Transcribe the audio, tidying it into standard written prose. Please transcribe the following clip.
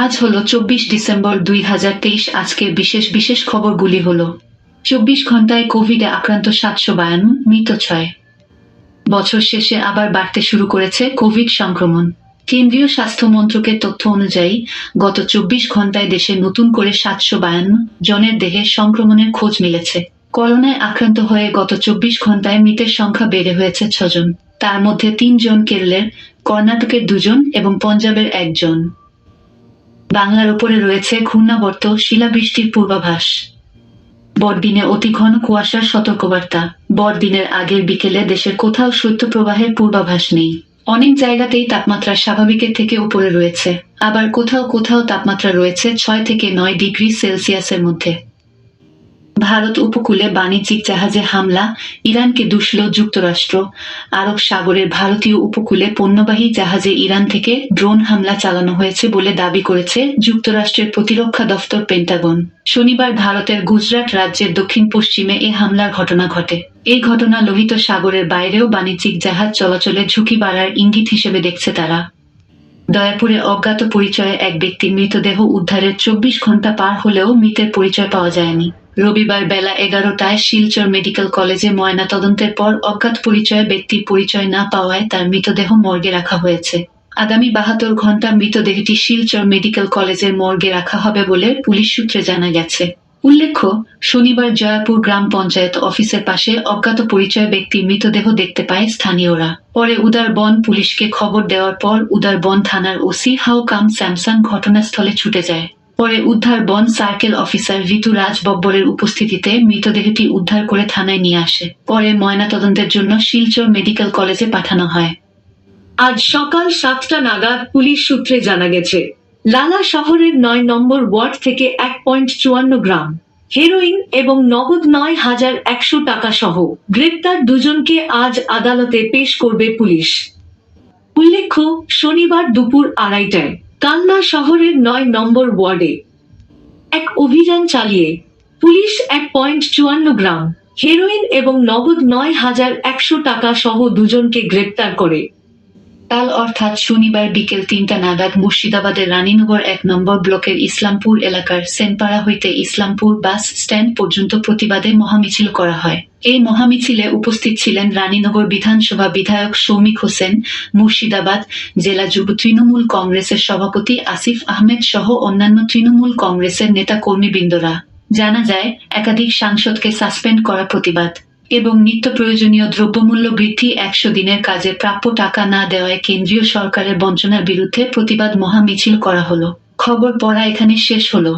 আজ হলো 24 ডিসেম্বর 2023। আজকের বিশেষ বিশেষ খবরগুলি হলো: 24 ঘণ্টায় কোভিডে আক্রান্ত 752, মৃত 6। বছর শেষে আবার বাড়তে শুরু করেছে কোভিড সংক্রমণ। কেন্দ্রীয় স্বাস্থ্য মন্ত্রকের তথ্য অনুযায়ী গত 24 ঘণ্টায় দেশে নতুন করে 752 জনের দেহে সংক্রমণের খোঁজ মিলেছে। করোনায় আক্রান্ত হয়ে গত 24 ঘণ্টায় মৃতের সংখ্যা বেড়ে হয়েছে 6 জন। তার মধ্যে 3 জন কেরলের, কর্ণাটকের 2 জন এবং পঞ্জাবের 1 জন। বাংলার উপরে রয়েছে ঘূর্ণাবর্ত শিলাবৃষ্টির পূর্বাভাস। বড়দিনে অতি ঘন কুয়াশার সতর্কবার্তা। বড়দিনের আগের বিকেলে দেশের কোথাও শৈত্যপ্রবাহের পূর্বাভাস নেই। অনেক জায়গাতেই তাপমাত্রা স্বাভাবিকের থেকে উপরে রয়েছে, আবার কোথাও কোথাও তাপমাত্রা রয়েছে 6 থেকে 9 ডিগ্রি সেলসিয়াসের মধ্যে। ভারত উপকূলে বাণিজ্যিক জাহাজে হামলা, ইরানকে দুষল যুক্তরাষ্ট্র। আরব সাগরের ভারতীয় উপকূলে পণ্যবাহী জাহাজে ইরান থেকে ড্রোন হামলা চালানো হয়েছে বলে দাবি করেছে যুক্তরাষ্ট্রের প্রতিরক্ষা দফতর পেন্টাগন। শনিবার ভারতের গুজরাট রাজ্যের দক্ষিণ পশ্চিমে এ হামলার ঘটনা ঘটে। এই ঘটনা লোহিত সাগরের বাইরেও বাণিজ্যিক জাহাজ চলাচলে ঝুঁকি বাড়ার ইঙ্গিত হিসেবে দেখছে তারা। দয়াপুরে অজ্ঞাত পরিচয়ে এক ব্যক্তির মৃতদেহ উদ্ধারের 24 ঘণ্টা পার হলেও মৃতের পরিচয় পাওয়া যায়নি। রবিবার বেলা 11টায় শিলচর মেডিকেল কলেজে ময়নাতদন্তের পর অজ্ঞাত পরিচয়ে ব্যক্তির পরিচয় না পাওয়ায় তার মৃতদেহ মর্গে রাখা হয়েছে। আগামী 72 ঘণ্টা মৃতদেহটি শিলচর মেডিকেল কলেজের মর্গে রাখা হবে বলে পুলিশ সূত্রে জানা গেছে। উল্লেখ্য, শনিবার জয়াপুর গ্রাম পঞ্চায়েত অফিসের পাশে অজ্ঞাত পরিচয় ব্যক্তির মৃতদেহ দেখতে পায় স্থানীয়রা। পরে উদারবন পুলিশকে খবর দেওয়ার পর উদারবন থানার ওসি হাউকাম স্যামসাং ঘটনাস্থলে ছুটে যায়। পরে উদ্ধারবন সার্কেল অফিসার ঋতু রাজ বব্বরের উপস্থিতিতে মৃতদেহটি উদ্ধার করে থানায় নিয়ে আসে। পরে ময়নাতদন্তের জন্য শিলচর মেডিকেল কলেজে পাঠানো হয়। আজ সকাল 7টা নাগাদ পুলিশ সূত্রে জানা গেছে, লালা শহরের 9 নম্বর ওয়ার্ড থেকে 1.54 গ্রাম হেরোইন এবং নগদ 9,100 টাকা সহ গ্রেপ্তার দুজনকে আজ আদালতে পেশ করবে পুলিশ। উল্লেখ্য, শনিবার দুপুর 2:30টায় কালনা শহরের 9 নম্বর ওয়ার্ডে এক অভিযান চালিয়ে পুলিশ 1.54 গ্রাম হেরোইন এবং নগদ 9,100 টাকা সহ দুজনকে গ্রেপ্তার করে। কাল অর্থাৎ শনিবার বিকেল 3টা নাগাদ মুর্শিদাবাদের রানীনগর 1 নম্বর ব্লকের ইসলামপুর এলাকার সেনপাড়া হইতে ইসলামপুর বাস স্ট্যান্ড পর্যন্ত প্রতিবাদে মহামিছিল করা হয়। এই মহামিছিলে উপস্থিত ছিলেন রানীনগর বিধানসভা বিধায়ক শৌমিক হোসেন, মুর্শিদাবাদ জেলা যুব তৃণমূল কংগ্রেসের সভাপতি আসিফ আহমেদ সহ অন্যান্য তৃণমূল কংগ্রেসের নেতা কর্মীবৃন্দরা। জানা যায়, একাধিক সাংসদকে সাসপেন্ড করা প্রতিবাদ এবং নিত্য প্রয়োজনীয় দ্রব্যমূল্য বৃদ্ধি, 100 দিনের কাজে প্রাপ্য টাকা না দেওয়ায় কেন্দ্রীয় সরকারের বঞ্চনার বিরুদ্ধে প্রতিবাদ মহামিছিল করা হলো। খবর পড়া এখানে শেষ হলো।